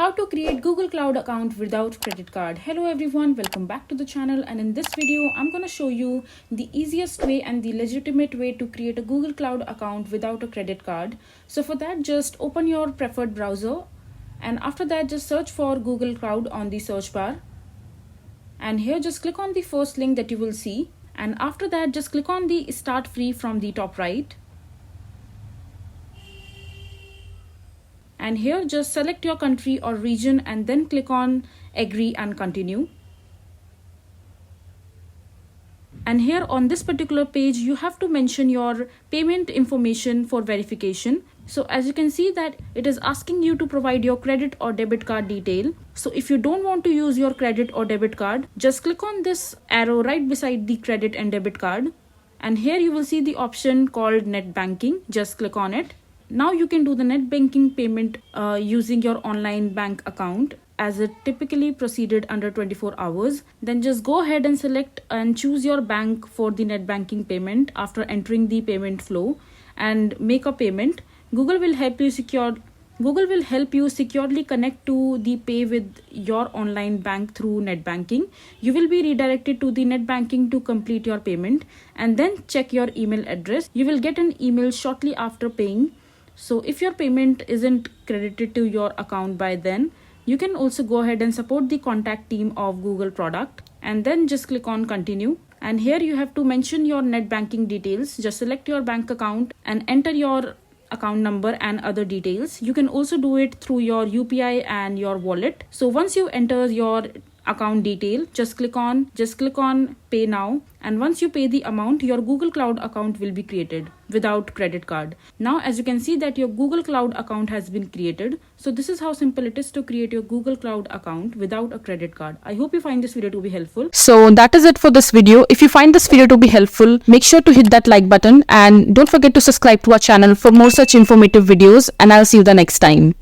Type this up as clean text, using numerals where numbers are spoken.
How to create Google Cloud account without credit card. Hello everyone, welcome back to the channel, and in this video I'm going to show you the easiest way and the legitimate way to create a Google Cloud account without a credit card. So for that, just open your preferred browser, and after that just search for Google Cloud on the search bar, and here just click on the first link that you will see, and after that just click on the start free from the top right. And here just select your country or region and then click on agree and continue. And here on this particular page you have to mention your payment information for verification. So as you can see that it is asking you to provide your credit or debit card detail. So if you don't want to use your credit or debit card, just click on this arrow right beside the credit and debit card, and here you will see the option called net banking. Just click on it. Now you can do the net banking payment using your online bank account, as it typically proceeded under 24 hours. Then just go ahead and select and choose your bank for the net banking payment after entering the payment flow and make a payment. Google will help you securely connect to the pay with your online bank through net banking. You will be redirected to the net banking to complete your payment, and then check your email address. You will get an email shortly after paying. So if your payment isn't credited to your account by then, you can also go ahead and support the contact team of Google product, and then just click on continue. And here you have to mention your net banking details. Just select your bank account and enter your account number and other details. You can also do it through your UPI and your wallet. So once you enter your account detail, just click on pay now, and once you pay the amount, your Google Cloud account will be created without credit card. Now as you can see that your Google Cloud account has been created. So this is how simple it is to create your Google Cloud account without a credit card. I hope you find this video to be helpful. So that is it for this video. If you find this video to be helpful, make sure to hit that like button and don't forget to subscribe to our channel for more such informative videos, and I'll see you the next time.